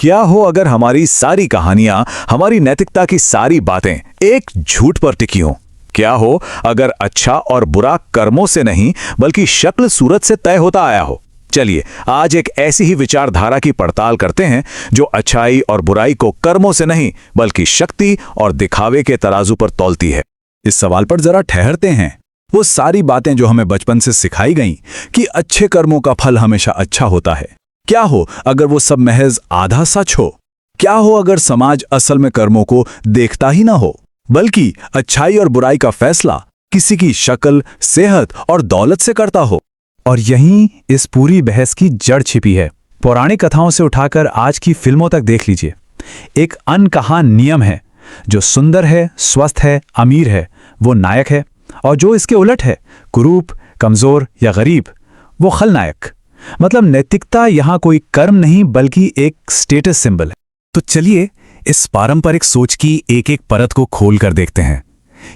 क्या हो अगर हमारी सारी कहानियां, हमारी नैतिकता की सारी बातें एक झूठ पर टिकी हों? क्या हो अगर अच्छा और बुरा कर्मों से नहीं बल्कि शक्ल सूरत से तय होता आया हो? चलिए आज एक ऐसी ही विचारधारा की पड़ताल करते हैं जो अच्छाई और बुराई को कर्मों से नहीं बल्कि शक्ति और दिखावे के तराजू पर तौलती है। इस सवाल पर जरा ठहरते हैं। वो सारी बातें जो हमें बचपन से सिखाई गईं कि अच्छे कर्मों का फल हमेशा अच्छा होता है, क्या हो अगर वो सब महज आधा सच हो? क्या हो अगर समाज असल में कर्मों को देखता ही ना हो बल्कि अच्छाई और बुराई का फैसला किसी की शक्ल, सेहत और दौलत से करता हो? और यहीं इस पूरी बहस की जड़ छिपी है। पौराणिक कथाओं से उठाकर आज की फिल्मों तक देख लीजिए। एक अनकहा नियम है, जो सुंदर है, स्वस्थ है, अमीर है, वो नायक है, और जो इसके उलट है, कुरूप, कमजोर या गरीब, वो खलनायक। मतलब नैतिकता यहां कोई कर्म नहीं बल्कि एक स्टेटस सिंबल है। तो चलिए इस पारंपरिक सोच की एक एक परत को खोल कर देखते हैं।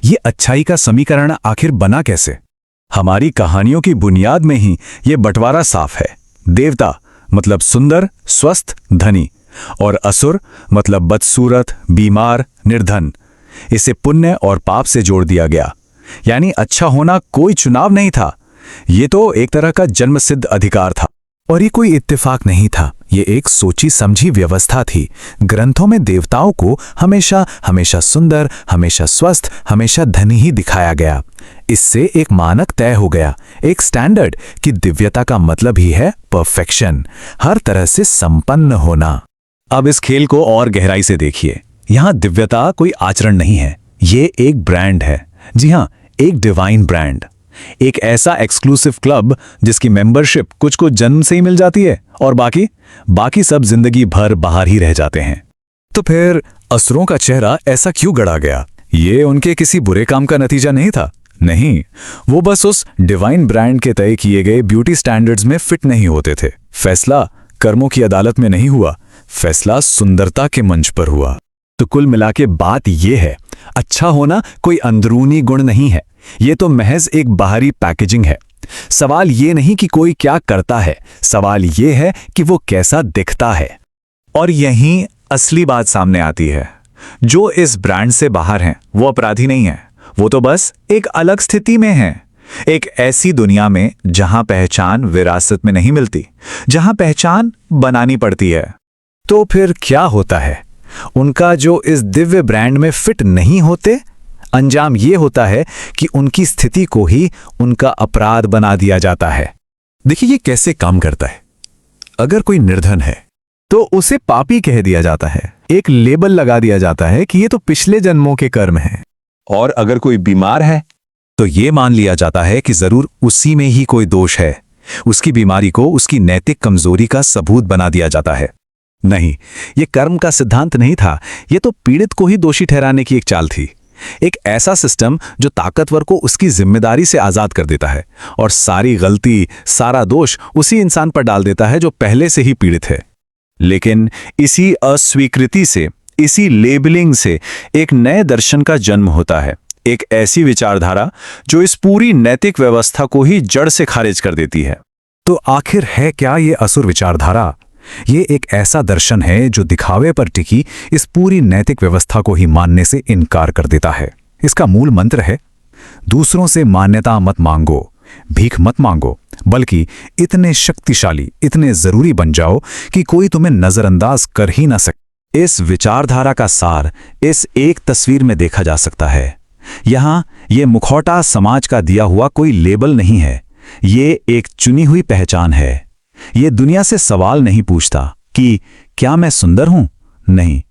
ये अच्छाई का समीकरण आखिर बना कैसे? हमारी कहानियों की बुनियाद में ही ये बंटवारा साफ है। देवता मतलब सुंदर, स्वस्थ, धनी, और असुर मतलब बदसूरत, बीमार, निर्धन। इसे पुण्य और पाप से जोड़ दिया गया। यानी अच्छा होना कोई चुनाव नहीं था, ये तो एक तरह का जन्मसिद्ध अधिकार था। और ये कोई इत्तेफाक नहीं था, ये एक सोची समझी व्यवस्था थी। ग्रंथों में देवताओं को हमेशा हमेशा सुंदर, हमेशा स्वस्थ, हमेशा धनी ही दिखाया गया। इससे एक मानक तय हो गया, एक स्टैंडर्ड, कि दिव्यता का मतलब ही है परफेक्शन, हर तरह से संपन्न होना। अब इस खेल को और गहराई से देखिए। यहां दिव्यता कोई आचरण नहीं है, ये एक ब्रांड है। जी हां, एक डिवाइन ब्रांड, एक ऐसा एक्सक्लूसिव क्लब जिसकी मेंबरशिप कुछ को जन्म से ही मिल जाती है और बाकी सब जिंदगी भर बाहर ही रह जाते हैं। तो फिर असुरों का चेहरा ऐसा क्यों गढ़ा गया? ये उनके किसी बुरे काम का नतीजा नहीं था। नहीं, वो बस उस डिवाइन ब्रांड के तय किए गए ब्यूटी स्टैंडर्ड्स में फिट नहीं होते थे। फैसला कर्मों की अदालत में नहीं हुआ, फैसला सुंदरता के मंच पर हुआ। तो कुल मिला के बात यह है, अच्छा होना कोई अंदरूनी गुण नहीं है, ये तो महज एक बाहरी पैकेजिंग है। सवाल ये नहीं कि कोई क्या करता है, सवाल ये है कि वो कैसा दिखता है। और यहीं असली बात सामने आती है। जो इस ब्रांड से बाहर हैं, वो अपराधी नहीं है, वो तो बस एक अलग स्थिति में है। एक ऐसी दुनिया में जहां पहचान विरासत में नहीं मिलती, जहां पहचान बनानी पड़ती है। तो फिर क्या होता है? उनका जो इस दिव्य ब्रांड में फिट नहीं होते, अंजाम यह होता है कि उनकी स्थिति को ही उनका अपराध बना दिया जाता है। देखिए ये कैसे काम करता है। अगर कोई निर्धन है तो उसे पापी कह दिया जाता है, एक लेबल लगा दिया जाता है कि ये तो पिछले जन्मों के कर्म हैं। और अगर कोई बीमार है तो ये मान लिया जाता है कि जरूर उसी में ही कोई दोष है। उसकी बीमारी को उसकी नैतिक कमजोरी का सबूत बना दिया जाता है। नहीं, ये कर्म का सिद्धांत नहीं था, ये तो पीड़ित को ही दोषी ठहराने की एक चाल थी। एक ऐसा सिस्टम जो ताकतवर को उसकी जिम्मेदारी से आजाद कर देता है और सारी गलती, सारा दोष उसी इंसान पर डाल देता है जो पहले से ही पीड़ित है। लेकिन इसी अस्वीकृति से, इसी लेबलिंग से एक नए दर्शन का जन्म होता है। एक ऐसी विचारधारा जो इस पूरी नैतिक व्यवस्था को ही जड़ से खारिज कर देती है। तो आखिर है क्या ये असुर विचारधारा? ये एक ऐसा दर्शन है जो दिखावे पर टिकी इस पूरी नैतिक व्यवस्था को ही मानने से इनकार कर देता है। इसका मूल मंत्र है, दूसरों से मान्यता मत मांगो, भीख मत मांगो, बल्कि इतने शक्तिशाली, इतने जरूरी बन जाओ कि कोई तुम्हें नजरअंदाज कर ही ना सके। इस विचारधारा का सार इस एक तस्वीर में देखा जा सकता है। यहां ये मुखौटा समाज का दिया हुआ कोई लेबल नहीं है, ये एक चुनी हुई पहचान है। ये दुनिया से सवाल नहीं पूछता कि क्या मैं सुंदर हूं, नहीं,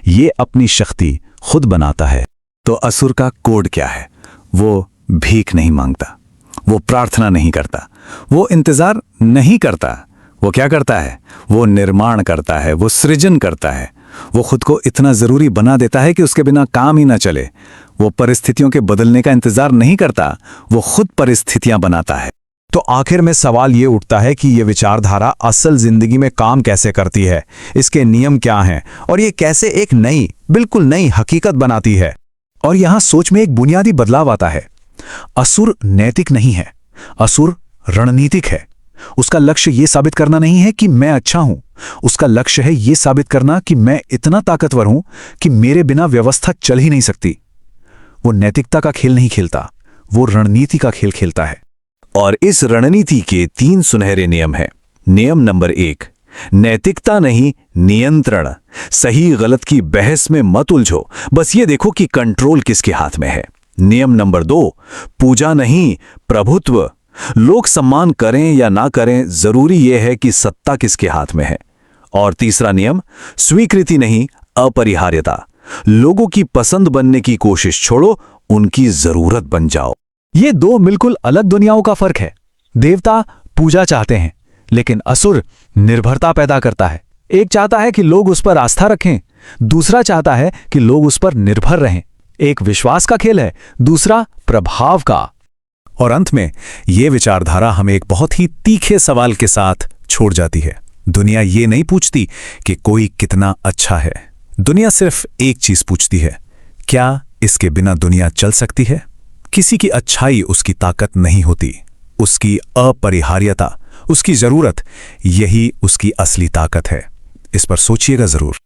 ये अपनी शक्ति खुद बनाता है। तो असुर का कोड क्या है? वो भीख नहीं मांगता, वो प्रार्थना नहीं करता, वो इंतजार नहीं करता। वो क्या करता है? वो निर्माण करता है, वो सृजन करता है। वो खुद को इतना जरूरी बना देता है कि उसके बिना काम ही ना चले। वो परिस्थितियों के बदलने का इंतजार नहीं करता, वो खुद परिस्थितियां बनाता है। तो आखिर में सवाल ये उठता है कि ये विचारधारा असल जिंदगी में काम कैसे करती है, इसके नियम क्या हैं और ये कैसे एक नई, बिल्कुल नई हकीकत बनाती है। और यहां सोच में एक बुनियादी बदलाव आता है। असुर नैतिक नहीं है, असुर रणनीतिक है। उसका लक्ष्य ये साबित करना नहीं है कि मैं अच्छा हूं, उसका लक्ष्य है ये साबित करना कि मैं इतना ताकतवर हूं कि मेरे बिना व्यवस्था चल ही नहीं सकती। वो नैतिकता का खेल नहीं खेलता, वो रणनीति का खेल खेलता है। और इस रणनीति के 3 सुनहरे नियम हैं। नियम नंबर 1, नैतिकता नहीं, नियंत्रण। सही गलत की बहस में मत उलझो, बस ये देखो कि कंट्रोल किसके हाथ में है। नियम नंबर 2, पूजा नहीं, प्रभुत्व। लोग सम्मान करें या ना करें, जरूरी यह है कि सत्ता किसके हाथ में है। और तीसरा नियम, स्वीकृति नहीं, अपरिहार्यता। लोगों की पसंद बनने की कोशिश छोड़ो, उनकी जरूरत बन जाओ। ये 2 बिल्कुल अलग दुनियाओं का फर्क है। देवता पूजा चाहते हैं, लेकिन असुर निर्भरता पैदा करता है। एक चाहता है कि लोग उस पर आस्था रखें, दूसरा चाहता है कि लोग उस पर निर्भर रहें। एक विश्वास का खेल है, दूसरा प्रभाव का। और अंत में ये विचारधारा हमें एक बहुत ही तीखे सवाल के साथ छोड़ जाती है। दुनिया ये नहीं पूछती कि कोई कितना अच्छा है, दुनिया सिर्फ एक चीज पूछती है, क्या इसके बिना दुनिया चल सकती है? किसी की अच्छाई उसकी ताकत नहीं होती, उसकी अपरिहार्यता, उसकी जरूरत, यही उसकी असली ताकत है। इस पर सोचिएगा जरूर।